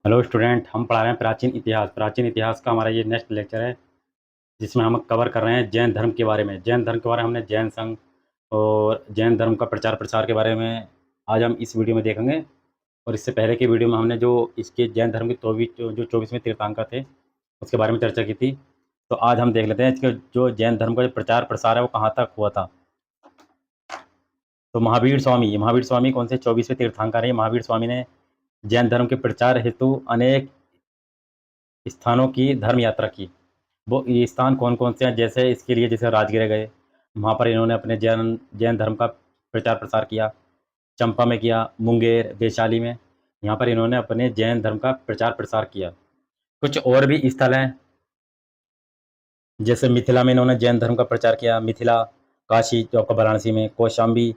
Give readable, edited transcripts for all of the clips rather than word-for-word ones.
Hello student, हम पढ़ा रहे हैं प्राचीन इतिहास। प्राचीन इतिहास का हमारा ये नेक्स्ट लेक्चर है, जिसमें हम कवर कर रहे हैं जैन धर्म के बारे में। जैन धर्म के बारे में हमने जैन संघ और जैन धर्म का प्रचार प्रसार के बारे में आज हम इस वीडियो में देखेंगे। और इससे पहले की वीडियो में हमने जो इसके जैन धर्म के जो 24वें तीर्थंकर थे, उसके बारे में चर्चा की थी। तो आज हम देख लेते हैं इसके जो जैन धर्म का जो प्रचार प्रसार है वो कहाँ तक हुआ था। तो महावीर स्वामी कौन से 24वें तीर्थंकर हैं? महावीर स्वामी ने जैन धर्म के प्रचार हेतु अनेक स्थानों की धर्म यात्रा की। वो ये स्थान कौन कौन से हैं? जैसे इसके लिए जैसे राजगीर गए, वहाँ पर इन्होंने अपने जैन जैन धर्म का प्रचार प्रसार किया। चंपा में किया, मुंगेर, वैशाली में, यहाँ पर इन्होंने अपने जैन धर्म का प्रचार प्रसार किया। कुछ और भी स्थल हैं, जैसे मिथिला में इन्होंने जैन धर्म का प्रचार किया। मिथिला, काशी जो आपका वाराणसी में, कौशाम्बी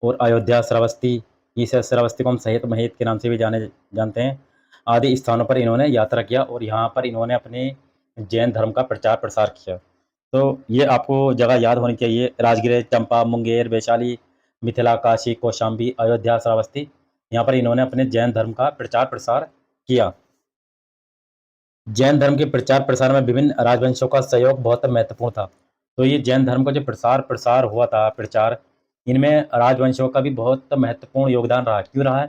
और अयोध्या, श्रावस्ती, इस श्रावस्ती को हम सहित महेत के नाम से भी जानते हैं, आदि स्थानों पर इन्होंने यात्रा किया और यहाँ पर इन्होंने अपने जैन धर्म का प्रचार प्रसार किया। तो ये आपको जगह याद होनी चाहिए: राजगीर, चंपा, मुंगेर, वैशाली, मिथिला, काशी, कौशाम्बी, अयोध्या, श्रावस्ती। यहाँ पर इन्होंने अपने जैन धर्म का प्रचार प्रसार किया। जैन धर्म के प्रचार प्रसार में विभिन्न राजवंशों का सहयोग बहुत महत्वपूर्ण था। तो ये जैन धर्म का जो प्रसार प्रसार हुआ था, प्रचार, इनमें राजवंशों का भी बहुत महत्वपूर्ण योगदान रहा। क्यों रहा है?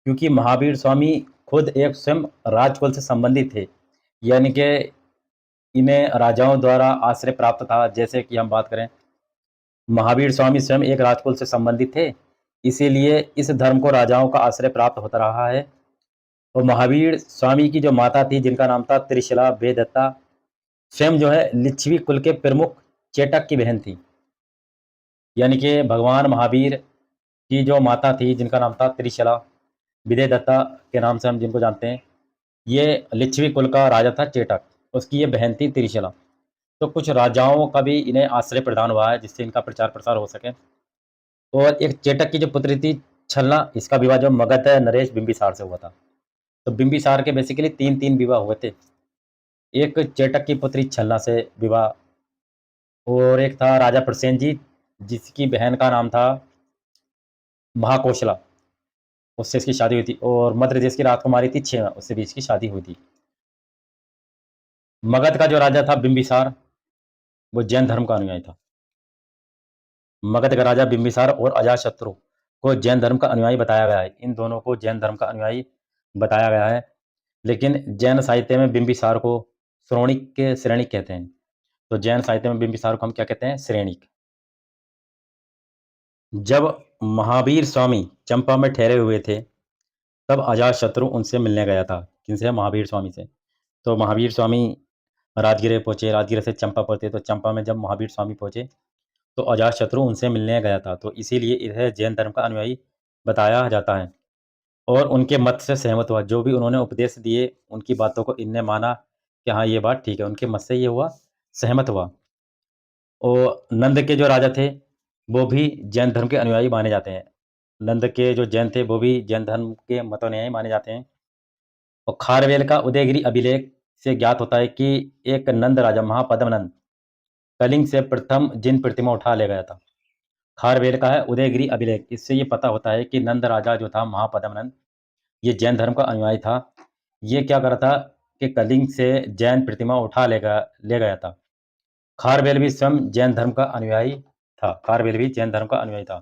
क्योंकि महावीर स्वामी खुद एक स्वयं राजकुल से संबंधित थे, यानी कि इन्हें राजाओं द्वारा आश्रय प्राप्त था। जैसे कि हम बात करें, महावीर स्वामी स्वयं एक राजकुल से संबंधित थे, इसीलिए इस धर्म को राजाओं का आश्रय प्राप्त होता रहा है। और महावीर स्वामी की जो माता थी, जिनका नाम था त्रिशिला वेदत्ता, स्वयं जो है लिच्छवी कुल के प्रमुख चेटक की बहन थी। यानी कि भगवान महावीर की जो माता थी, जिनका नाम था त्रिशिला विदेदत्ता के नाम से हम जिनको जानते हैं, ये लिच्छवी कुल का राजा था चेटक, उसकी ये बहन थी त्रिशिला। तो कुछ राजाओं का भी इन्हें आश्रय प्रदान हुआ है, जिससे इनका प्रचार प्रसार हो सके। और एक चेटक की जो पुत्री थी छलना, इसका विवाह जो मगध नरेश बिंबिसार से हुआ था। तो बिंबिसार के बेसिकली तीन तीन विवाह हुए थे। एक चेटक की पुत्री छलना से विवाह, और एक था राजा प्रसेनजीत, जिसकी बहन का नाम था महाकोशला, उससे इसकी शादी हुई थी। और मध्य प्रदेश की राजकुमारी थी छेना, उससे भी इसकी शादी हुई थी। मगध का जो राजा था बिंबिसार, वो जैन धर्म का अनुयायी था। मगध का राजा बिंबिसार और अजातशत्रु को जैन धर्म का अनुयायी बताया गया है। इन दोनों को जैन धर्म का अनुयायी बताया गया है। लेकिन जैन साहित्य में बिंबिसार को श्रोणिक के श्रेणिक कहते हैं। तो जैन साहित्य में बिंबिसार को हम क्या कहते हैं? श्रेणिक। जब महावीर स्वामी चंपा में ठहरे हुए थे, तब अजातशत्रु उनसे मिलने गया था। किनसे? महावीर स्वामी से। तो महावीर स्वामी राजगीर पहुंचे, राजगीर से चंपा पहुंचे। तो चंपा में जब महावीर स्वामी पहुंचे, तो अजातशत्रु उनसे मिलने गया था। तो इसीलिए इन्हें जैन धर्म का अनुयायी बताया जाता है। और उनके मत से सहमत हुआ, जो भी उन्होंने उपदेश दिए, उनकी बातों को इनने माना कि हाँ, ये बात ठीक है। उनके मत से ये हुआ, सहमत हुआ। और नंद के जो राजा थे, वो भी जैन धर्म के अनुयायी माने जाते हैं। नंद के जो जैन थे, वो भी जैन धर्म के मतनुयायी माने जाते हैं। और खारवेल का उदयगिरी अभिलेख से ज्ञात होता है कि एक नंद राजा महापद्मनंद कलिंग से प्रथम जिन प्रतिमा उठा ले गया था। खारवेल का है उदयगिरी अभिलेख, इससे ये पता होता है कि नंद राजा जो था महापद्मनंद, ये जैन धर्म का अनुयायी था। ये क्या कर रहा था कि कलिंग से जैन प्रतिमा उठा ले गया था। खारवेल भी स्वयं जैन धर्म का अनुयायी था। खारवेल भी जैन धर्म का अनुयायी था।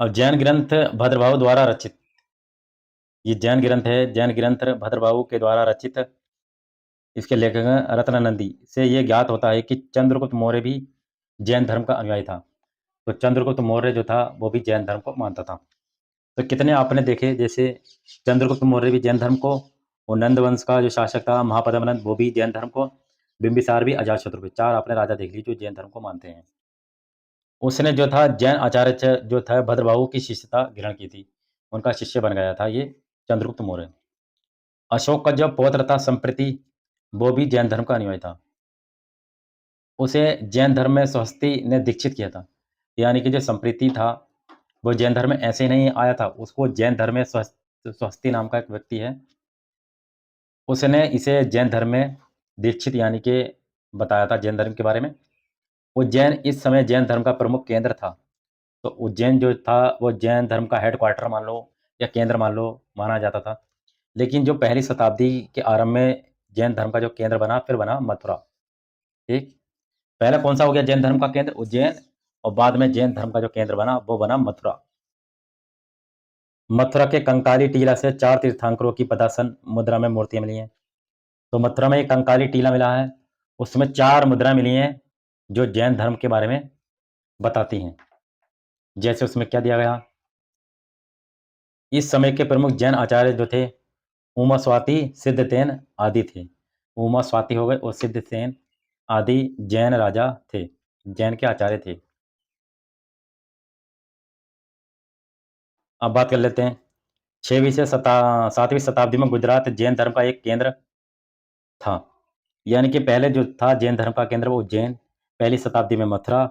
और जैन ग्रंथ भद्रबाहु द्वारा रचित, ये जैन ग्रंथ है, जैन ग्रंथ भद्रबाहु के द्वारा रचित, इसके लेखक हैं रत्नानंदी। से ये ज्ञात होता है कि चंद्रगुप्त मौर्य भी जैन धर्म का अनुयायी था। तो चंद्रगुप्त मौर्य जो था, वो भी जैन धर्म को मानता था। तो कितने आपने देखे, जैसे चंद्रगुप्त मौर्य भी जैन धर्म को, और नंद वंश का जो शासक था महापद्मनंद, वो भी जैन धर्म को, बिंबिसार भी, अजातशत्रु भी, चार आपने राजा देख ली जो जैन धर्म को मानते हैं। उसने जो था जैन आचार्य जो था भद्रबाहु की शिष्यता ग्रहण की थी, उनका शिष्य बन गया था ये चंद्रगुप्त मौर्य। अशोक का जो पौत्र था संप्रति, वो भी जैन धर्म का अनुयायी था। उसे जैन धर्म में स्वस्ति ने दीक्षित किया था। यानी कि जो संप्रीति था, वो जैन धर्म में ऐसे ही नहीं आया था, उसको जैन धर्म में स्वस्ति नाम का एक व्यक्ति है, उसने इसे जैन धर्म में दीक्षित यानी कि बताया था जैन धर्म के बारे में। उज्जैन इस समय जैन धर्म का प्रमुख केंद्र था। तो उज्जैन जो था, वो जैन धर्म का हेडक्वार्टर मान लो, या केंद्र माना जाता था। लेकिन जो पहली शताब्दी के आरंभ में जैन धर्म का जो केंद्र बना, फिर बना मथुरा। ठीक? पहला कौन-सा हो गया जैन धर्म का केंद्र? उज्जैन। और बाद में जैन धर्म का जो केंद्र बना, वो बना मथुरा। मथुरा के कंकाली टीला से 4 तीर्थंकरों की पदासन मुद्रा में मूर्तियाँ मिली हैं। तो मथुरा में एक कंकाली टीला मिला है, उसमें 4 मुद्रा मिली हैं, जो जैन धर्म के बारे में बताती हैं। जैसे उसमें क्या दिया गया? इस समय के प्रमुख जैन आचार्य जो थे, उमास्वाति, सिद्धसेन आदि थे। उमास्वाति हो गए और सिद्धसेन आदि जैन राजा थे, जैन के आचार्य थे। अब बात कर लेते हैं 6वीं से 7वीं शताब्दी में गुजरात जैन धर्म का एक केंद्र था। यानी कि पहले जो था जैन धर्म का केंद्र वो उज्जैन, पहली शताब्दी में मथुरा,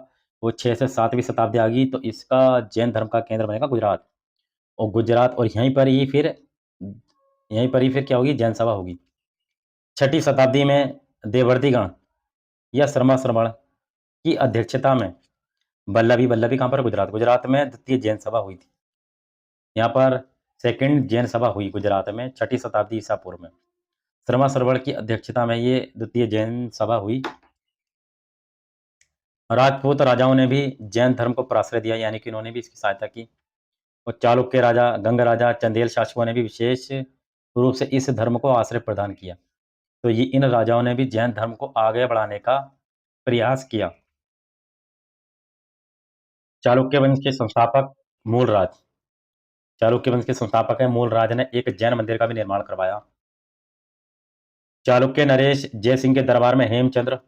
वो 6 से 7वीं शताब्दी आ गई तो इसका जैन धर्म का केंद्र बनेगा गुजरात। और गुजरात और यहीं पर ही फिर क्या होगी? जैन सभा होगी। 6ठी शताब्दी में देवर्षिगण या शर्मा श्रवण की अध्यक्षता में वल्लभी कहाँ पर? गुजरात। गुजरात में द्वितीय जैन सभा हुई थी। यहाँ पर सेकंड जैन सभा हुई गुजरात में 6ठी शताब्दी ईसा पूर्व में। शर्मा श्रवण की अध्यक्षता में ये द्वितीय जैन सभा हुई। राजपूत राजाओं ने भी जैन धर्म को प्रश्रय दिया, यानी कि उन्होंने भी इसकी सहायता की। और चालुक्य राजा, गंग राजा, चंदेल शासकों ने भी विशेष रूप से इस धर्म को आश्रय प्रदान किया। तो ये इन राजाओं ने भी जैन धर्म को आगे बढ़ाने का प्रयास किया। चालुक्य वंश के संस्थापक मूलराज। चालुक्य वंश के संस्थापक हैं मूलराज ने एक जैन मंदिर का भी निर्माण करवाया। चालुक्य नरेश जयसिंह के दरबार में हेमचंद्र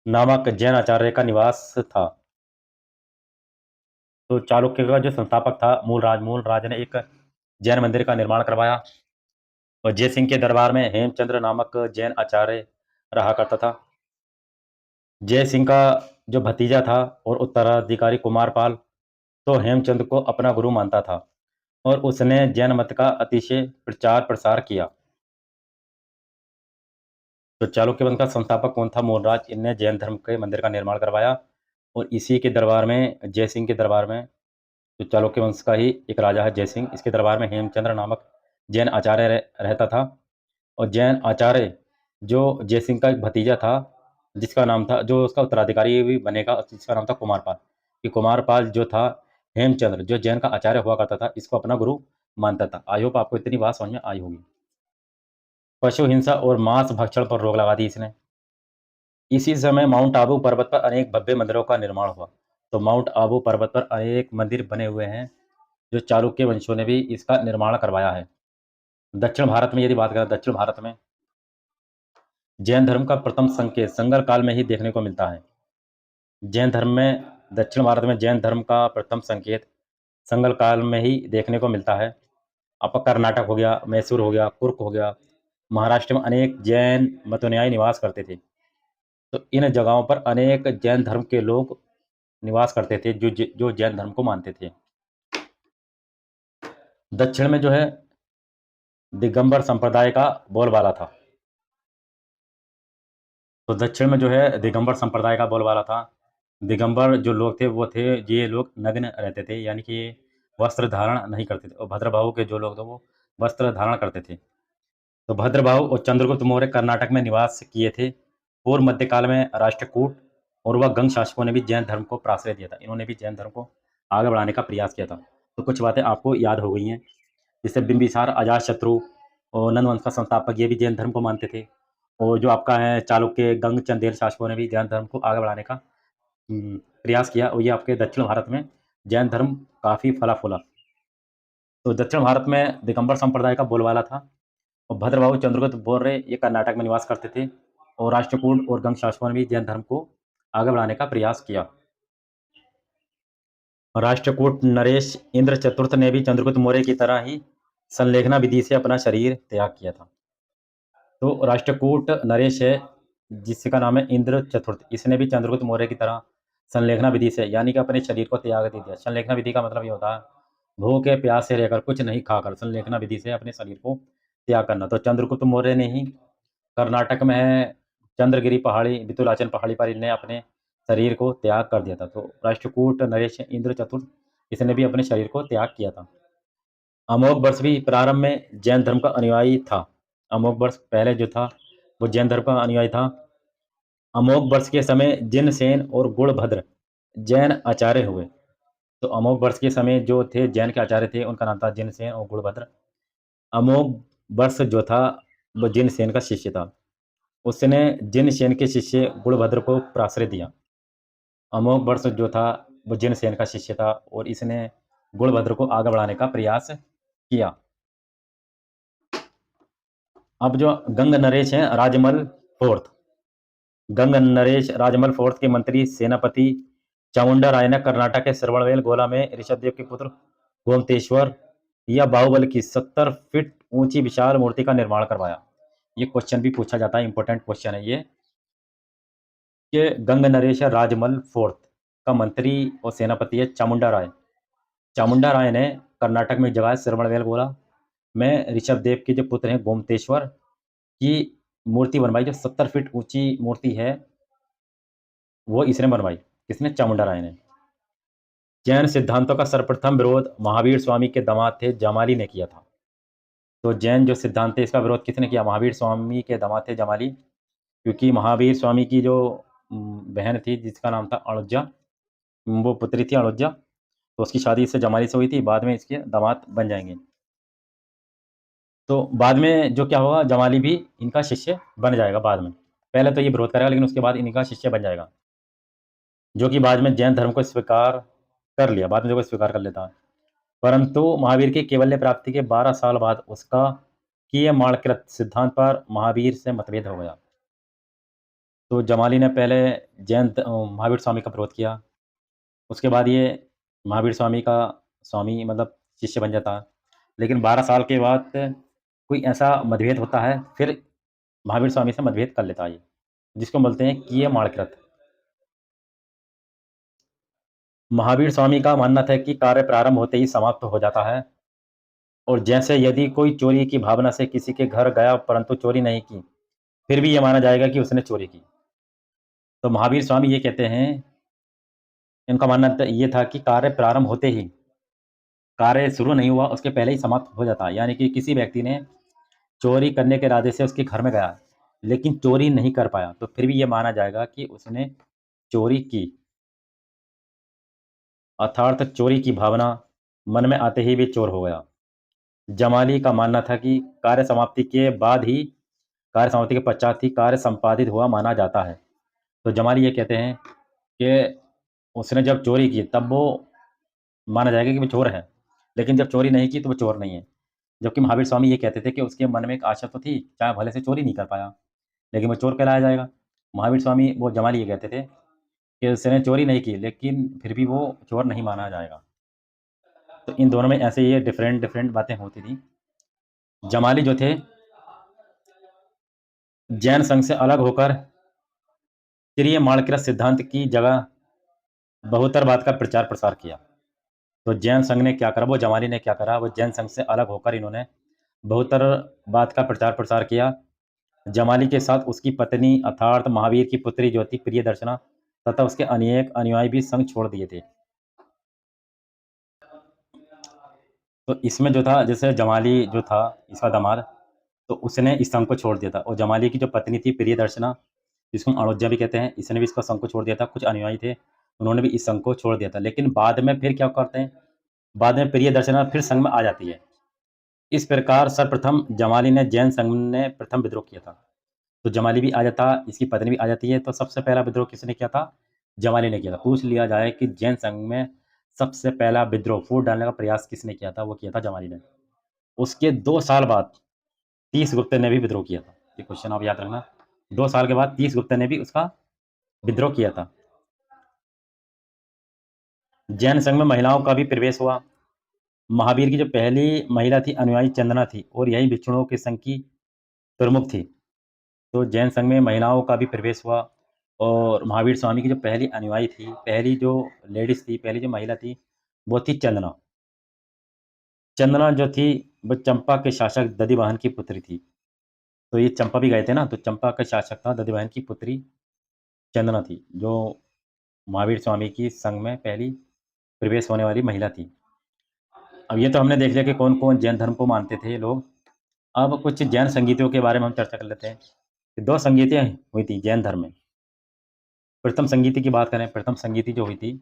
नामक जैन आचार्य का निवास था। तो चालुक्य का जो संस्थापक था मूलराज ने एक जैन मंदिर का निर्माण करवाया। और जयसिंह के दरबार में हेमचंद्र नामक जैन आचार्य रहा करता था। जयसिंह का जो भतीजा था और उत्तराधिकारी कुमारपाल तो हेमचंद को अपना गुरु मानता था और उसने जैन मत का अतिशय प्रचार प्रसार किया। तो चालुक्य वंश का संस्थापक कौन था? मूलराज। इनने जैन धर्म के मंदिर का निर्माण करवाया और इसी के दरबार में, जयसिंह के दरबार में, तो चालुक्य वंश का ही एक राजा है जयसिंह, इसके दरबार में हेमचंद्र नामक जैन आचार्य रहता था। और जैन आचार्य जो जयसिंह का एक भतीजा था, जिसका नाम था, जो उसका उत्तराधिकारी भी बनेगा, जिसका नाम था कुमारपाल। कि कुमारपाल जो था, हेमचंद्र जो जैन का आचार्य हुआ करता था, इसको अपना गुरु मानता था। आई होप आपको इतनी बात समझ में आई होगी। पशु हिंसा और मांस भक्षण पर रोक लगा दी इसने। इसी समय माउंट आबू पर्वत पर अनेक भव्य मंदिरों का निर्माण हुआ। तो माउंट आबू पर्वत पर अनेक मंदिर बने हुए हैं, जो चालुक्य वंशियों ने भी इसका निर्माण करवाया है। दक्षिण भारत में यदि बात करें, दक्षिण भारत में जैन धर्म का प्रथम संकेत संगर काल में ही देखने को मिलता है। जैन धर्म में, दक्षिण भारत में जैन धर्म का प्रथम संकेत संगल काल में ही देखने को मिलता है। आपका कर्नाटक हो गया, मैसूर हो गया, कुर्क हो गया, महाराष्ट्र में अनेक जैन मतनुयायी निवास करते थे। तो इन जगहों पर अनेक जैन धर्म के लोग निवास करते थे, जो जैन धर्म को मानते थे। दक्षिण में जो है दिगंबर संप्रदाय का बोलबाला था। तो दक्षिण में जो है दिगंबर संप्रदाय का बोलबाला था। दिगंबर जो लोग थे वो थे, ये लोग नग्न रहते थे, यानी कि ये वस्त्र धारण नहीं करते थे। और भद्रबाहु के जो लोग थे वो वस्त्र धारण करते थे। तो भद्रबाहु और चंद्रगुप्त मौर्य कर्नाटक में निवास किए थे। पूर्व मध्यकाल में राष्ट्रकूट और वह गंग शासकों ने भी जैन धर्म को प्राश्रय दिया था। इन्होंने भी जैन धर्म को आगे बढ़ाने का प्रयास किया था। तो कुछ बातें आपको याद हो गई हैं, जैसे बिंबिसार, अजातशत्रु और नंद वंश का संस्थापक, ये भी जैन धर्म को मानते थे। और जो आपका है चालुक्य, गंग, चंदेल शासकों ने भी जैन धर्म को आगे बढ़ाने का प्रयास किया। और ये आपके दक्षिण भारत में जैन धर्म काफ़ी फला फूला। तो दक्षिण भारत में दिगंबर संप्रदाय का बोलबाला था। और भद्रबाहु, चंद्रगुप्त मौर्य ये कर्नाटक में निवास करते थे। और राष्ट्रकूट और गंग शासकों ने भी जैन धर्म को आगे बढ़ाने का प्रयास किया। राष्ट्रकूट नरेश इंद्र चतुर्थ ने भी चंद्रगुप्त मौर्य की तरह ही संलेखना विधि से अपना शरीर त्याग किया था। तो राष्ट्रकूट नरेश है, जिसका नाम है इंद्र चतुर्थ, इसने भी चंद्रगुप्त मौर्य की तरह संलेखना विधि से, यानी कि अपने शरीर को त्याग दे दिया। संलेखना विधि का मतलब ये होता है भूखे प्यास से रहकर, कुछ नहीं खाकर, संलेखना विधि से अपने शरीर को त्याग करना। तो चंद्रगुप्त मौर्य ने ही कर्नाटक में है चंद्रगिरी पहाड़ी, बितुलाचन पहाड़ी पर इन्हें अपने शरीर को त्याग कर दिया था। तो राष्ट्रकूट नरेश इंद्र चतुर्थ, इसने भी अपने शरीर को त्याग किया था। अमोघ वर्ष भी प्रारंभ में जैन धर्म का अनुयायी था। अमोघ वर्ष पहले जो था वो जैन धर्म का अनुयायी था। अमोघ वर्ष के समय जिनसेन और गुणभद्र जैन आचार्य हुए। तो अमोघ वर्ष के समय जो थे जैन के आचार्य थे उनका नाम था जिनसेन और गुणभद्र। अमोघ वर्ष जो था वो जिनसेन का शिष्य था। उसने जिनसेन के शिष्य गुणभद्र को प्राश्रय दिया। अमोघ वर्ष जो था वो जिनसेन का शिष्य था और इसने गुणभद्र को आगे बढ़ाने का प्रयास किया। अब जो गंग नरेश हैं राजमल फोर्थ, गंग नरेश राजमल फोर्थ के मंत्री सेनापति चामुंडा राय ने कर्नाटक के श्रवणबेल गोला में ऋषभदेव के पुत्र गोमतेश्वर या बाहुबल की 70 फीट ऊंची विशाल मूर्ति का निर्माण करवाया। ये क्वेश्चन भी पूछा जाता है, इंपॉर्टेंट क्वेश्चन है ये, कि गंग नरेश राजमल फोर्थ का मंत्री और सेनापति है चामुंडा राय। चामुंडा राय ने कर्नाटक में एक जगह है श्रवणबेल गोला में ऋषभदेव के जो पुत्र हैं गोमतेश्वर की मूर्ति बनवाई, जो 70 फीट ऊंची मूर्ति है वो इसने बनवाई। किसने? चामुंडा राय ने। जैन सिद्धांतों का सर्वप्रथम विरोध महावीर स्वामी के दामाद थे जमाली ने किया था। तो जैन जो सिद्धांत है इसका विरोध किसने किया? महावीर स्वामी के दामाद थे जमाली, क्योंकि महावीर स्वामी की जो बहन थी जिसका नाम था अणुजा, वो पुत्री थी अणुजा, तो उसकी शादी इससे जमाली से हुई थी, बाद में इसके दामाद बन जाएंगे। तो बाद में जो क्या होगा, जमाली भी इनका शिष्य बन जाएगा बाद में। पहले तो ये विरोध करेगा लेकिन उसके बाद इनका शिष्य बन जाएगा, जो कि बाद में जैन धर्म को स्वीकार कर लिया, बाद में जो स्वीकार कर लेता है। परंतु महावीर की कैवल्य प्राप्ति के 12 साल बाद उसका कियमाणकृत सिद्धांत पर महावीर से मतभेद हो गया। तो जमाली ने पहले महावीर स्वामी का विरोध किया, उसके बाद ये महावीर स्वामी का स्वामी मतलब शिष्य बन जाता है। लेकिन 12 साल के बाद कोई ऐसा मतभेद होता है, फिर महावीर स्वामी से मतभेद कर लेता है ये, जिसको बोलते हैं कियमाणकृत। महावीर स्वामी का मानना था कि कार्य प्रारंभ होते ही समाप्त हो जाता है, और जैसे यदि कोई चोरी की भावना से किसी के घर गया परंतु चोरी नहीं की, फिर भी ये माना जाएगा कि उसने चोरी की। तो महावीर स्वामी ये कहते हैं, इनका मानना ये था कि कार्य प्रारंभ होते ही, कार्य शुरू नहीं हुआ उसके पहले ही समाप्त हो जाता है। यानी कि किसी व्यक्ति ने चोरी करने के इरादे से उसके घर में गया लेकिन चोरी नहीं कर पाया, तो फिर भी ये माना जाएगा कि उसने चोरी की, अर्थात चोरी की भावना मन में आते ही भी चोर हो गया। जमाली का मानना था कि कार्य समाप्ति के बाद ही, कार्य समाप्ति के पश्चात ही कार्य संपादित हुआ माना जाता है। तो जमाली ये कहते हैं कि उसने जब चोरी की तब वो माना जाएगा कि वो चोर है, लेकिन जब चोरी नहीं की तो वो चोर नहीं है। जबकि महावीर स्वामी ये कहते थे कि उसके मन में एक आशा तो थी, चाहे भले से चोरी नहीं कर पाया, लेकिन वो चोर कहलाया जाएगा। महावीर स्वामी वो जमाली ये कहते थे कि उसने चोरी नहीं की लेकिन फिर भी वो चोर नहीं माना जाएगा। तो इन दोनों में ऐसे ये डिफरेंट डिफरेंट बातें होती थी। जमाली जो थे जैन संघ से अलग होकर त्रिय माणकृत सिद्धांत की जगह बहुतरवाद का प्रचार प्रसार किया। तो जैन संघ ने क्या करा, वो जमाली ने क्या करा, वो जैन संघ से अलग होकर इन्होंने बहुतरवाद का प्रचार प्रसार किया। जमाली के साथ उसकी पत्नी अर्थात महावीर की पुत्री जो थी प्रियदर्शना तथा उसके अनेक अनुयायी भी संघ छोड़ दिए थे। तो इसमें जो था, जैसे जमाली जो था इसका दामाद, तो उसने इस संघ को छोड़ दिया था, और जमाली की जो पत्नी थी प्रियदर्शना, जिसको हम अणुजा भी कहते हैं, इसने भी इसका संघ को छोड़ दिया था। कुछ अनुयायी थे उन्होंने भी इस संघ को छोड़ दिया था, लेकिन बाद में फिर क्या करते हैं, बाद में प्रियदर्शना फिर संघ में आ जाती है। इस प्रकार सर्वप्रथम जमाली ने जैन संघ ने प्रथम विद्रोह किया था। तो जमाली भी आ जाता, इसकी पत्नी भी आ जाती है। तो सबसे पहला विद्रोह किसने किया था? जमाली ने किया था। पूछ लिया जाए कि जैन संघ में सबसे पहला विद्रोह, फूट डालने का प्रयास किसने किया था? वो किया था जमाली ने। उसके 2 साल बाद तीस गुप्त ने भी विद्रोह किया था। ये क्वेश्चन आप याद रखना, 2 साल के बाद तीस गुप्त ने भी उसका विद्रोह किया था। जैन संघ में महिलाओं का भी प्रवेश हुआ। महावीर की जो पहली महिला थी अनुयायी चंदना थी, और यही भिक्षुओं के संघ की प्रमुख थी। तो जैन संघ में महिलाओं का भी प्रवेश हुआ, और महावीर स्वामी की जो पहली अनुयायी थी, पहली जो लेडीज थी, पहली जो महिला थी, वो थी चंदना। चंदना जो थी वो चंपा के शासक दधिवाहन की पुत्री थी। तो ये चंपा भी गए थे ना, तो चंपा का शासक था दधिवाहन की पुत्री चंदना थी, जो महावीर स्वामी की संघ में पहली प्रवेश होने वाली महिला थी। अब ये तो हमने देख लिया कि कौन-कौन जैन धर्म को मानते थे ये लोग। अब कुछ जैन संगीतियों के बारे में हम चर्चा कर लेते हैं। 2 संगीतियाँ हुई थी जैन धर्म में। प्रथम संगीति की बात करें, प्रथम संगीति जो हुई थी,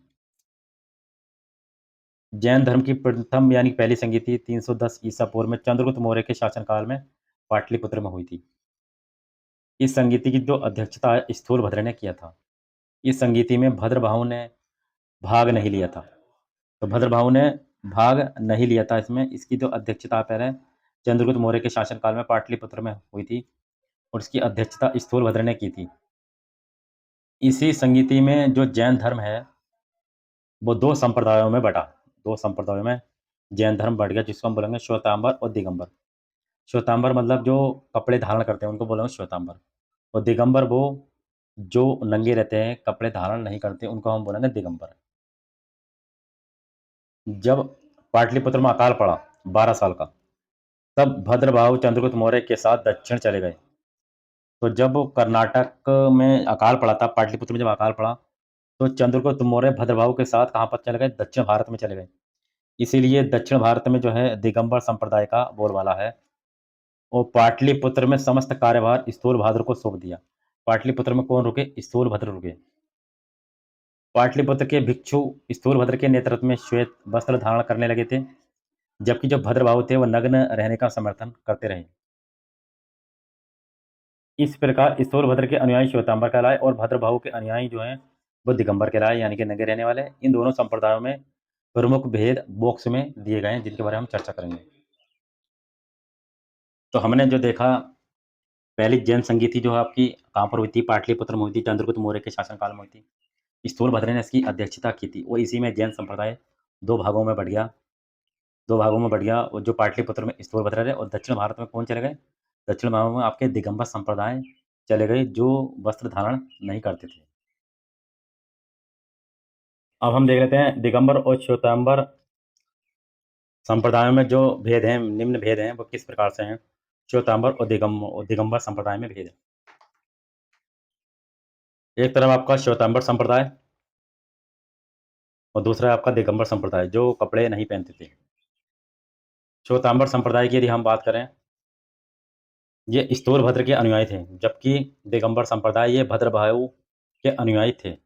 जैन धर्म की प्रथम यानी पहली संगीति 310 ईसा पूर्व में चंद्रगुप्त मौर्य के शासनकाल में पाटलिपुत्र में हुई थी। इस संगीति की जो अध्यक्षता है स्थूलभद्र ने किया था। इस संगीति में भद्रभाऊ ने भाग नहीं लिया था। तो भद्रभाऊ ने भाग नहीं लिया था इसमें। इसकी जो अध्यक्षता पहले चंद्रगुप्त मौर्य के शासनकाल में पाटलिपुत्र में हुई थी और इसकी अध्यक्षता स्थूलभद्र ने की थी। इसी संगीति में जो जैन धर्म है वो 2 संप्रदायों में बँटा। 2 संप्रदायों में जैन धर्म बँट गया, जिसको हम बोलेंगे श्वेतांबर और दिगंबर। श्वेतांबर मतलब जो कपड़े धारण करते हैं उनको बोलेंगे श्वेतांबर, और दिगंबर वो जो नंगे रहते हैं, कपड़े धारण नहीं करते, उनको हम बोलेंगे दिगंबर। जब पाटलिपुत्र में अकाल पड़ा 12 साल का, तब भद्रभाऊ चंद्रगुप्त मौर्य के साथ दक्षिण चले गए। तो जब कर्नाटक में अकाल पड़ा था, पाटलिपुत्र में जब अकाल पड़ा, तो चंद्रगुप्त मौर्य भद्रभाऊ के साथ कहाँ पर चले गए? दक्षिण भारत में चले गए। इसीलिए दक्षिण भारत में जो है दिगंबर संप्रदाय का बोलबाला है, और पाटलिपुत्र में समस्त कार्यभार स्थूलभद्र को सौंप दिया। पाटलिपुत्र में कौन रुके? स्थूलभद्र रुके। पाटलिपुत्र के भिक्षु स्थूलभद्र के नेतृत्व में श्वेत वस्त्र धारण करने लगे थे, जबकि जो भद्रभाऊ थे वो नग्न रहने का समर्थन करते रहे। इस प्रकार स्थूलभद्र के अनुयायी श्वेतांबर कहलाए और भद्रभाऊ के अनुयायी जो हैं वो दिगंबर कहलाए, यानी कि नंगे रहने वाले। इन दोनों संप्रदायों में प्रमुख भेद बॉक्स में दिए गए हैं, जिनके बारे में हम चर्चा करेंगे। तो हमने जो देखा, पहली जैन संगीति जो है आपकी कहाँ पर हुई थी? पाटलिपुत्र में हुई थी, चंद्रगुप्त मौर्य के शासनकाल में हुई थी। स्थूलभद्र ने इसकी अध्यक्षता की थी और इसी में जैन संप्रदाय 2 भागों में बँट गया। 2 भागों में बँट गया, और जो पाटलिपुत्र में स्थूलभद्र रहे और दक्षिण भारत में कौन चले गए? दक्षिण भारत में आपके दिगंबर संप्रदाय चले गए, जो वस्त्र धारण नहीं करते थे। अब हम देख लेते हैं दिगंबर और श्वेतांबर संप्रदायों में जो भेद हैं, निम्न भेद हैं, वो किस प्रकार से हैं। श्वेतांबर और दिगंबर संप्रदाय में भेद है। एक तरफ आपका श्वेतांबर संप्रदाय और दूसरा है आपका दिगंबर संप्रदाय, जो कपड़े नहीं पहनते थे। श्वेतांबर संप्रदाय की यदि हम बात करें, ये स्थूलभद्र के अनुयायी थे, जबकि दिगंबर संप्रदाय ये भद्रभाऊ के अनुयायी थे।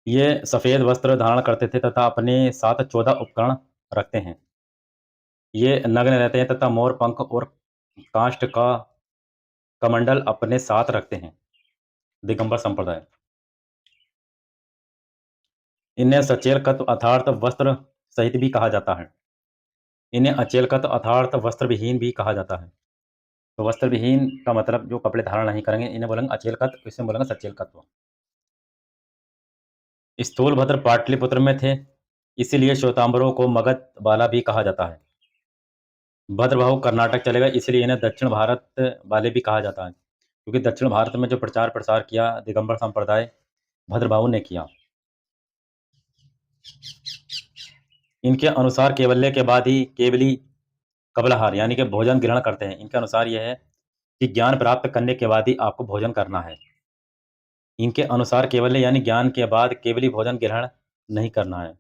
ये सफ़ेद वस्त्र धारण करते थे तथा अपने साथ 14 उपकरण रखते हैं। ये नग्न रहते हैं तथा मोर पंख और काष्ठ का कमंडल अपने साथ रखते हैं। दिगंबर संप्रदाय, इन्हें सचेलकत्व अर्थात वस्त्र सहित भी कहा जाता है। इन्हें अचेलकत्व अर्थात वस्त्रविहीन भी कहा जाता है। तो वस्त्रविहीन का मतलब जो कपड़े धारण नहीं करेंगे, इन्हें बोलेंगे अचेलकत्व, इसे बोलेंगे सचेलकत्व। स्थूलभद्र पाटलिपुत्र में थे, इसीलिए श्वेतांबरों को मगध वाला भी कहा जाता है। भद्रभाऊ कर्नाटक चले गए, इसलिए इन्हें दक्षिण भारत वाले भी कहा जाता है, क्योंकि दक्षिण भारत में जो प्रचार प्रसार किया दिगंबर संप्रदाय भद्रभाऊ ने किया। इनके अनुसार केवल्य के बाद ही केवली कबलाहार यानी कि भोजन ग्रहण करते हैं। इनके अनुसार यह है कि ज्ञान प्राप्त करने के बाद ही आपको भोजन करना है। इनके अनुसार केवल्य यानी ज्ञान के बाद केवली भोजन ग्रहण नहीं करना है।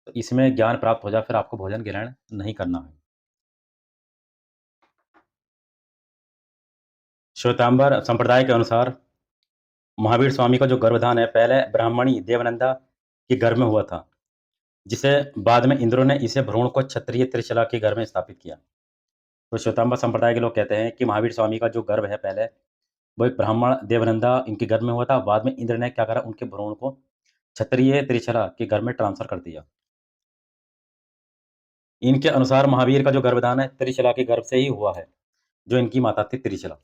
तो इसमें ज्ञान प्राप्त हो जाए फिर आपको भोजन ग्रहण नहीं करना है। श्वेतांबर संप्रदाय के अनुसार महावीर स्वामी का जो गर्भधान है पहले ब्राह्मणी देवनंदा के गर्भ में हुआ था, जिसे बाद में इंद्रों ने इसे भ्रूण को क्षत्रिय त्रिशला के घर में स्थापित किया। तो श्वेतांबर संप्रदाय के लोग कहते हैं कि महावीर स्वामी का जो गर्भ है पहले वो एक ब्राह्मण देवनंदा इनके गर्भ में हुआ था, बाद में इंद्र ने क्या करा, उनके भ्रूण को क्षत्रिय त्रिशला के घर में ट्रांसफर कर दिया। इनके अनुसार महावीर का जो गर्भधान है त्रिशला के गर्भ से ही हुआ है, जो इनकी माता थी त्रिशला।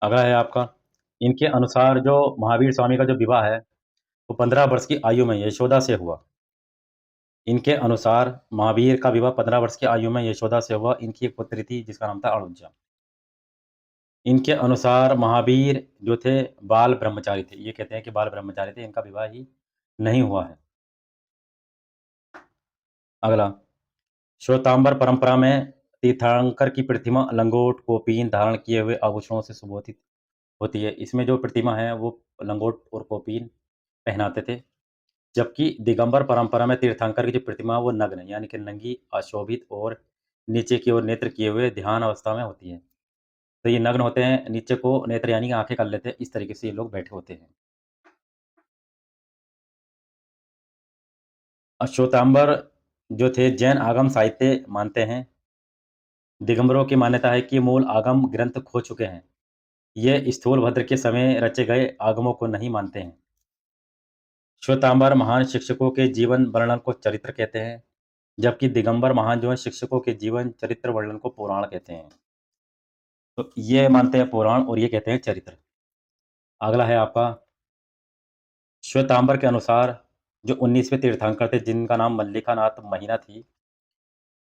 अगला है आपका, इनके अनुसार जो महावीर स्वामी का जो विवाह है वो 15 वर्ष की आयु में यशोदा से हुआ। इनके अनुसार महावीर का विवाह 15 वर्ष की आयु में यशोदा से हुआ। इनकी एक पुत्री थी जिसका नाम था अणुजा। इनके अनुसार महावीर जो थे बाल ब्रह्मचारी थे। ये कहते हैं कि बाल ब्रह्मचारी थे, इनका विवाह ही नहीं हुआ है। अगला, श्वेतांबर परंपरा में तीर्थंकर की प्रतिमा लंगोट कोपीन धारण किए हुए आभूषणों से सुशोभित होती है। इसमें जो प्रतिमा है वो लंगोट और कोपीन पहनाते थे, जबकि दिगंबर परंपरा में तीर्थंकर की जो प्रतिमा वो नग्न यानी कि नंगी, अशोभित और नीचे की ओर नेत्र किए हुए ध्यान अवस्था में होती है। तो ये नग्न होते हैं, नीचे को नेत्र यानी कि आँखें कर लेते हैं, इस तरीके से ये लोग बैठे होते हैं। श्वेतांबर जो थे जैन आगम साहित्य मानते हैं। दिगंबरों की मान्यता है कि मूल आगम ग्रंथ खो चुके हैं। ये स्थूलभद्र के समय रचे गए आगमों को नहीं मानते हैं। श्वेतांबर महान शिक्षकों के जीवन वर्णन को चरित्र कहते हैं, जबकि दिगंबर महान जो है शिक्षकों के जीवन चरित्र वर्णन को पुराण कहते हैं। तो ये मानते हैं पुराण और ये कहते हैं चरित्र। अगला है आपका श्वेतांबर के अनुसार जो 19वें तीर्थंकर थे जिनका नाम मल्लिकानाथ महीना थी,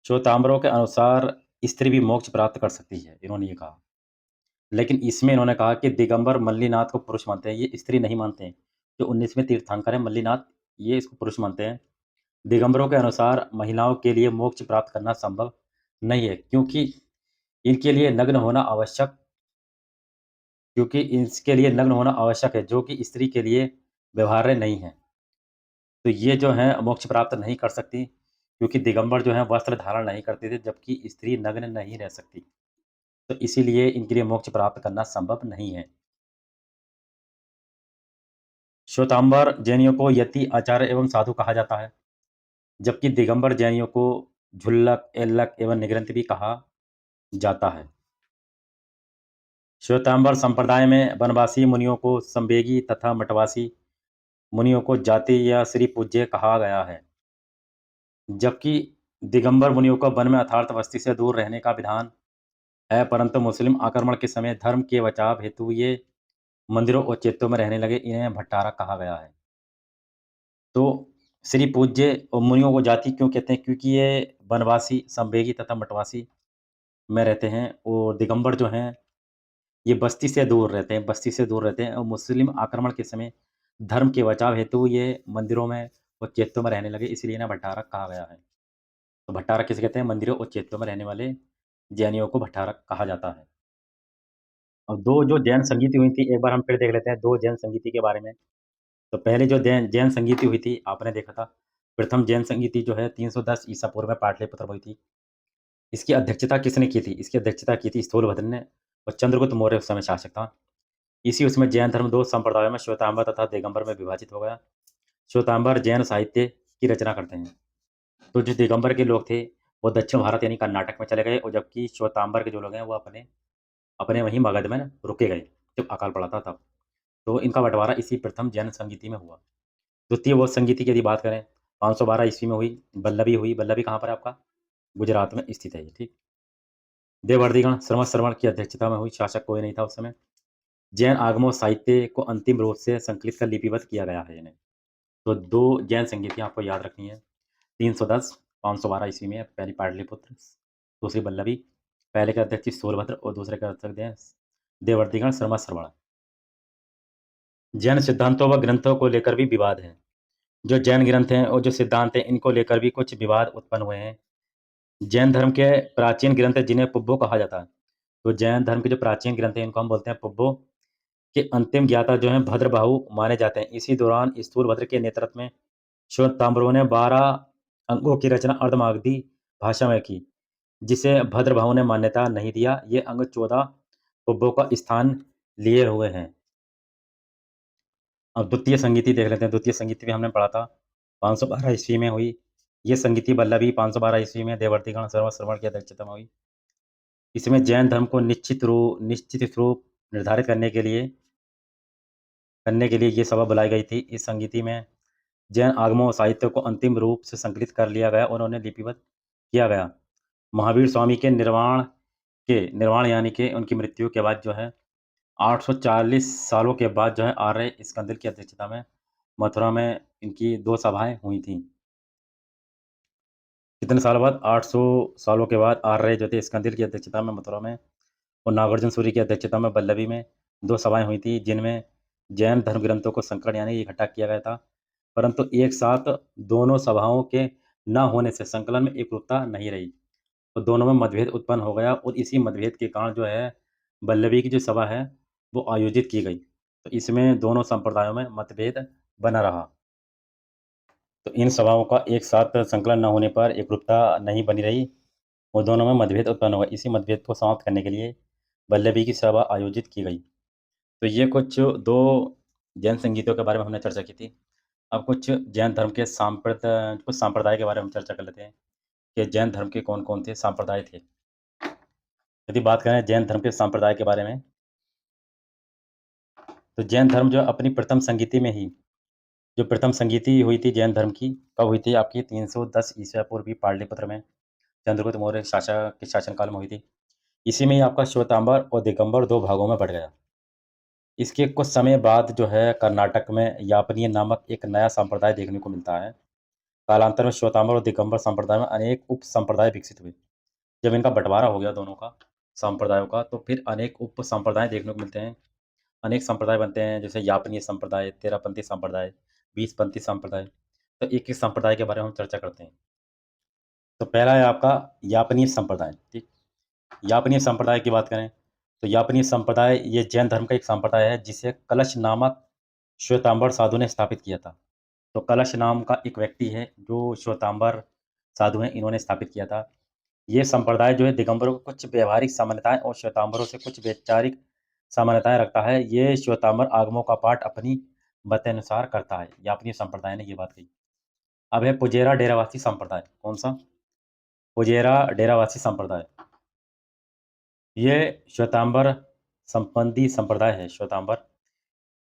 श्वेतांबरों के अनुसार स्त्री भी मोक्ष प्राप्त कर सकती है, इन्होंने ये कहा। लेकिन इसमें इन्होंने कहा कि दिगंबर मल्लिनाथ को पुरुष मानते हैं, ये स्त्री नहीं मानते हैं। जो 19वें तीर्थंकर है मल्लिनाथ, ये इसको पुरुष मानते हैं। दिगंबरों के अनुसार महिलाओं के लिए मोक्ष प्राप्त करना संभव नहीं है, क्योंकि इनके लिए नग्न होना आवश्यक क्योंकि इसके लिए नग्न होना आवश्यक है, जो कि स्त्री के लिए व्यवहार्य नहीं है। तो ये जो हैं मोक्ष प्राप्त नहीं कर सकती, क्योंकि दिगंबर जो हैं वस्त्र धारण नहीं करते थे, जबकि स्त्री नग्न नहीं रह सकती। तो इसीलिए इनके लिए मोक्ष प्राप्त करना संभव नहीं है। श्वेतांबर जैनियों को यति, आचार्य एवं साधु कहा जाता है, जबकि दिगंबर जैनियों को झुल्लक, एल्लक एवं निगृंत भी कहा जाता है। श्वेतांबर संप्रदाय में वनवासी मुनियों को संवेगी तथा मठवासी मुनियों को जाति या श्री पूज्य कहा गया है, जबकि दिगंबर मुनियों को वन में अर्थात वस्ती से दूर रहने का विधान है, परंतु मुस्लिम आक्रमण के समय धर्म के बचाव हेतु ये मंदिरों और चैत्यों में रहने लगे, इन्हें भट्टारक कहा गया है। तो श्री पूज्य और मुनियों को जाति क्यों कहते हैं? क्योंकि ये वनवासी, संवेगी तथा मठवासी में रहते हैं और दिगंबर जो हैं, ये बस्ती से दूर रहते हैं और मुस्लिम आक्रमण के समय धर्म के बचाव हेतु ये मंदिरों में और चैत्यों में रहने लगे, इसलिए इन्हें भट्टारक कहा गया है। तो भट्टारक किसे कहते हैं? मंदिरों और चैत्यों में रहने वाले जैनियों को भट्टारक कहा जाता है। अब 2 जो जैन संगीति हुई थी, एक बार हम फिर देख लेते हैं 2 जैन संगीति के बारे में। तो पहले जो जैन जैन संगीति हुई थी, आपने देखा था, प्रथम जैन संगीति जो है 310 ईसा पूर्व में पाटलिपुत्र में हुई थी। इसकी अध्यक्षता किसने की थी? इसकी अध्यक्षता की थी स्थूलभद्र ने और चंद्रगुप्त मौर्य उस समय शासक था। इसी उसमें जैन धर्म 2 संप्रदायों में श्वेतांबर तथा दिगंबर में विभाजित हो गया। श्वेतांबर जैन साहित्य की रचना करते हैं। तो जो दिगंबर के लोग थे, वो दक्षिण भारत यानी कर्नाटक में चले गए और जबकि श्वेतांबर के जो लोग हैं, वो अपने अपने वहीं मगध में ना रुके गए, जब अकाल पड़ा था तब। तो इनका बँटवारा इसी प्रथम जैन संगीति में हुआ। द्वितीय बौद्ध संगीति की यदि बात करें, 512 ईस्वी में हुई, वल्लभी हुई। वल्लभी कहाँ पर है आपका? गुजरात में स्थित है ये, ठीक। देववर्धिगण श्रवण की अध्यक्षता में हुई, शासक कोई नहीं था उस समय। जैन आगमों साहित्य को अंतिम रूप से संकलित कर लिपिबद्ध किया गया है इन्हें। तो 2 जैन संगीतियाँ आपको याद रखनी है। 310 512 ईस्वी में पहली पाटलिपुत्र, दूसरी वल्लभी। पहले के अध्यक्ष सूर्यभद्र और दूसरे के अध्यक्ष देववर्धिगण श्रवण। जैन सिद्धांतों व ग्रंथों को लेकर भी विवाद है। जो जैन ग्रंथ हैं और जो सिद्धांत हैं, इनको लेकर भी कुछ विवाद उत्पन्न हुए हैं। जैन धर्म के प्राचीन ग्रंथ हैं, जिन्हें पुब्बो कहा जाता है। तो जैन धर्म के जो प्राचीन ग्रंथ हैं, इनको हम बोलते हैं पुब्बो, के अंतिम ज्ञाता जो हैं भद्रबाहु माने जाते हैं। इसी दौरान स्थूलभद्र के नेतृत्व में श्वेतांबरों ने 12 अंगों की रचना अर्धमागधी भाषा में की, जिसे भद्रबाहु ने मान्यता नहीं दिया। ये अंग 14 पुब्बों का स्थान लिए हुए हैं। अब द्वितीय संगीति देख लेते हैं। द्वितीय संगीति भी हमने पढ़ा था, 512 ईस्वी में हुई। ये संगीति वल्लभी 512 ईस्वी में देववर्धिगण श्रवण की अध्यक्षता में हुई। इसमें जैन धर्म को निश्चित रूप निर्धारित करने के लिए ये सभा बुलाई गई थी। इस संगीति में जैन आगमों साहित्य को अंतिम रूप से संकलित कर लिया गया और उन्हें लिपिबद्ध किया गया। महावीर स्वामी के निर्वाण यानी कि उनकी मृत्यु के बाद जो है 840 सालों के बाद जो है आर्य स्कंदर की अध्यक्षता में मथुरा में इनकी 2 सभाएँ हुई थीं। कितने साल बाद? 800 सालों के बाद आर्य जो थे स्कंदर की अध्यक्षता में मथुरा में और नागार्जुन सूरी की अध्यक्षता में वल्लभी में 2 सभाएँ हुई थी, जिनमें जैन धर्म ग्रंथों को संकलन यानी इकट्ठा किया गया था। परंतु एक साथ दोनों सभाओं के न होने से संकलन में एकरूपता नहीं रही। तो दोनों में मतभेद उत्पन्न हो गया और इसी मतभेद के कारण जो है वल्लभी की जो सभा है, वो आयोजित की गई। तो इसमें दोनों संप्रदायों में मतभेद बना रहा। तो इन सभाओं का एक साथ संकलन न होने पर एकरूपता नहीं बनी रही और दोनों में मतभेद उत्पन्न हुआ। इसी मतभेद को समाप्त करने के लिए वल्लभी की सभा आयोजित की गई। तो ये कुछ 2 जैन संगीतों के बारे में हमने चर्चा की थी। अब कुछ जैन धर्म के कुछ संप्रदाय के बारे में चर्चा कर लेते हैं कि जैन धर्म के कौन-कौन से संप्रदाय थे। यदि बात करें जैन धर्म के संप्रदाय के बारे में, तो जैन धर्म जो अपनी प्रथम संगीति में ही जो प्रथम संगीति हुई थी जैन धर्म की, कब हुई थी? आपकी 310 ईसा पूर्व पाटलिपुत्र में चंद्रगुप्त मौर्य शासक के शासनकाल में हुई थी। इसी में ही आपका श्वेतांबर और दिगंबर 2 भागों में बँट गया। इसके कुछ समय बाद जो है कर्नाटक में यापनीय नामक एक नया संप्रदाय देखने को मिलता है। कालांतर में श्वेतांबर और दिगंबर संप्रदाय में अनेक उप संप्रदाय विकसित हुए। जब इनका बँटवारा हो गया दोनों का, संप्रदायों का, तो फिर अनेक उप संप्रदाय देखने को मिलते हैं। अनेक संप्रदाय बनते हैं, जैसे यापनीय संप्रदाय, तेरहपंथी संप्रदाय, बीसपंथी संप्रदाय। तो एक-एक संप्रदाय के बारे में हम चर्चा करते हैं। तो पहला है आपका यापनीय संप्रदाय, ठीक? यापनीय संप्रदाय की बात करें, तो यापनीय संप्रदाय ये जैन धर्म का एक संप्रदाय है, जिसे कलश नामक श्वेतांबर साधु ने स्थापित किया था। तो कलश नाम का एक व्यक्ति है, जो श्वेतांबर साधु हैं, इन्होंने स्थापित किया था। ये संप्रदाय जो है दिगंबरों को कुछ व्यावहारिक सामान्यताएँ और श्वेतांबरों से कुछ वैचारिक सामान्यताएँ रखता है। ये श्वेतांबर आगमों का पाठ अपनी मतानुसार करता है। यापनीय संप्रदाय ने ये बात कही। अब है पुजेरा डेरावासी संप्रदाय। कौन-सा? पुजेरा डेरावासी संप्रदाय। ये श्वेतांबर संबंधी संप्रदाय है, श्वेतांबर।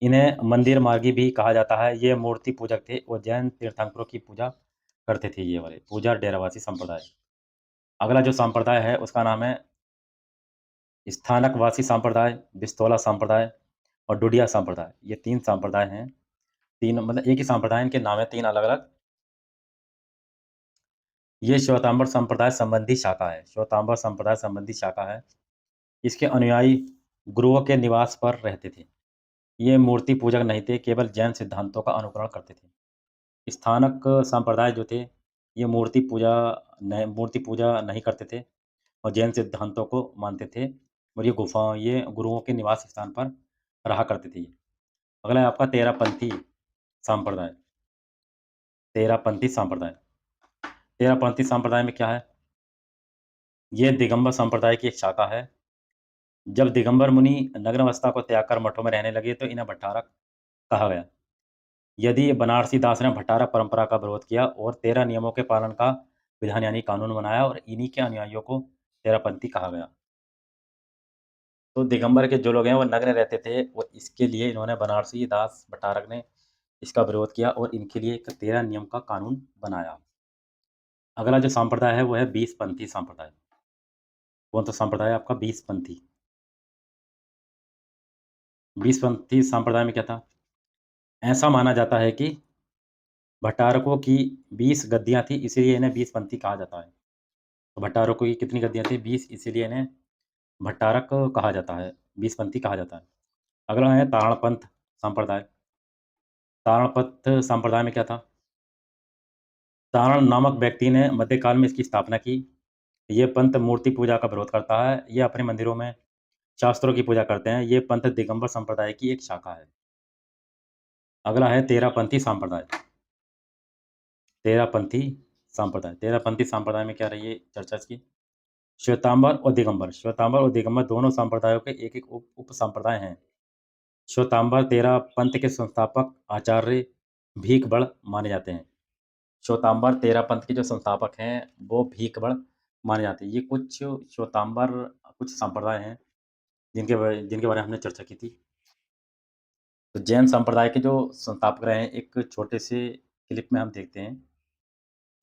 इन्हें मंदिर मार्गी भी कहा जाता है। ये मूर्ति पूजक थे और जैन तीर्थंकरों की पूजा करते थे ये वाले, पूजा डेरावासी संप्रदाय। अगला जो संप्रदाय है उसका नाम है स्थानकवासी संप्रदाय, बिस्तौला संप्रदाय और डुडिया संप्रदाय। ये 3 संप्रदाय हैं। 3 मतलब एक ही संप्रदाय, इनके नाम है 3 अलग-अलग। ये श्वेतांबर संप्रदाय संबंधी शाखा है, श्वेतांबर संप्रदाय संबंधी शाखा है। इसके अनुयायी गुरुओं के निवास पर रहते थे। ये मूर्ति पूजक नहीं थे, केवल जैन सिद्धांतों का अनुकरण करते थे। स्थानक संप्रदाय जो थे, ये मूर्ति पूजा नहीं करते थे और जैन सिद्धांतों को मानते थे और ये गुरुओं के निवास स्थान पर रहा करते थे। अगला है आपका तेरापंथी संप्रदाय। तेरापंथी संप्रदाय। तेरापंथी संप्रदाय में क्या है? ये दिगंबर संप्रदाय की एक शाखा है। जब दिगंबर मुनि नग्न अवस्था को त्याग कर मठों में रहने लगे तो इन्हें भट्टारक कहा गया। यदि बनारसी दास ने भट्टारक परंपरा का विरोध किया और 13 नियमों के पालन का विधान यानी कानून बनाया और इन्हीं के अनुयायियों को तेरापंथी कहा गया। तो दिगंबर के जो लोग हैं वो नग्न रहते थे और इसके लिए इन्होंने बनारसी दास भट्टारक ने इसका विरोध किया और इनके लिए एक 13 नियम का कानून बनाया। अगला जो संप्रदाय है वो है बीसपंथी संप्रदाय। कौन सा संप्रदाय है आपका? बीसपंथी। बीसपंथी संप्रदाय में क्या था? ऐसा माना जाता है कि भट्टारकों की 20 गद्दियाँ थी, इसीलिए इन्हें बीसपंथी कहा जाता है। तो भट्टारकों की कितनी गद्दियाँ थी? 20, इसीलिए इन्हें भट्टारक कहा जाता है, बीसपंथी कहा जाता है। अगला है ताड़पंथ संप्रदाय। ताड़पंथ संप्रदाय में क्या था? तारण नामक व्यक्ति ने मध्यकाल में इसकी स्थापना की। ये पंथ मूर्ति पूजा का विरोध करता है। ये अपने मंदिरों में शास्त्रों की पूजा करते हैं। ये पंथ दिगंबर संप्रदाय की एक शाखा है। अगला है तेरापंथी संप्रदाय। तेरापंथी संप्रदाय। तेरापंथी संप्रदाय में क्या रही है चर्चा इसकी? श्वेतांबर और दिगंबर। श्वेतांबर और दिगंबर दोनों संप्रदायों के एक-एक उप-संप्रदाय हैं। श्वेतांबर तेरा पंथ के संस्थापक आचार्य भीखबड़ माने जाते हैं। श्वेतांबर तेरा पंथ के जो संस्थापक हैं, वो भीखबड़ माने जाते हैं। ये कुछ श्वेतांबर कुछ संप्रदाय हैं, जिनके बारे में हमने चर्चा की थी। तो जैन संप्रदाय के जो संस्थापक रहे हैं, एक छोटे से क्लिप में हम देखते हैं।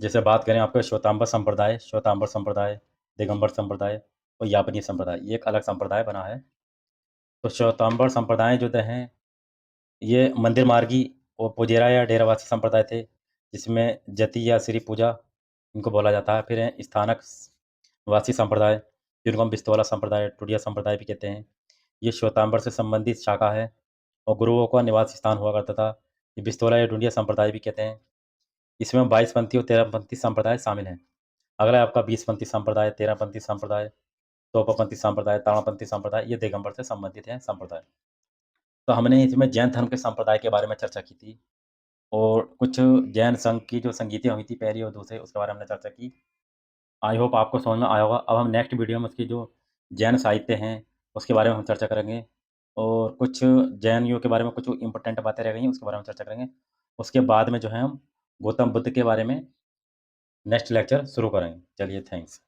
जैसे बात करें आपका श्वेतांबर संप्रदाय, दिगंबर संप्रदाय और यापनीय संप्रदाय, ये एक अलग संप्रदाय बना है। तो श्वेतांबर संप्रदाय जो हैं, ये मंदिर मार्गी और पुजेरा या डेरावासी संप्रदाय थे, जिसमें जति या श्री पूजा इनको बोला जाता है। फिर है स्थानक वासी संप्रदाय, जिनको हम बिस्तौला संप्रदाय, टुडिया संप्रदाय भी कहते हैं। ये श्वेतांबर से संबंधित शाखा है और गुरुओं का निवास स्थान हुआ करता था। ये बिस्तौला या डुंडिया संप्रदाय भी कहते हैं। इसमें 22पंथी और तेरहपंथी संप्रदाय शामिल हैं। अगला है आपका 20पंथी संप्रदाय, तेरहपंथी संप्रदाय, तोपापंथी संप्रदाय, ताड़पंथी संप्रदाय, ये दिगंबर से संबंधित हैं संप्रदाय। तो हमने इसमें जैन धर्म के संप्रदाय के बारे में चर्चा की थी। और कुछ जैन संघ की जो संगीतें हुई थी पहली और दूसरी, उसके बारे में हमने चर्चा की। आई होप आपको समझ में आया होगा। अब हम नेक्स्ट वीडियो में उसकी जो जैन साहित्य हैं, उसके बारे में हम चर्चा करेंगे और कुछ जैनियों के बारे में कुछ इम्पोर्टेंट बातें रह गई हैं, उसके बारे में चर्चा करेंगे। उसके बाद में जो है हम गौतम बुद्ध के बारे में नेक्स्ट लेक्चर शुरू करेंगे। चलिए, थैंक्स।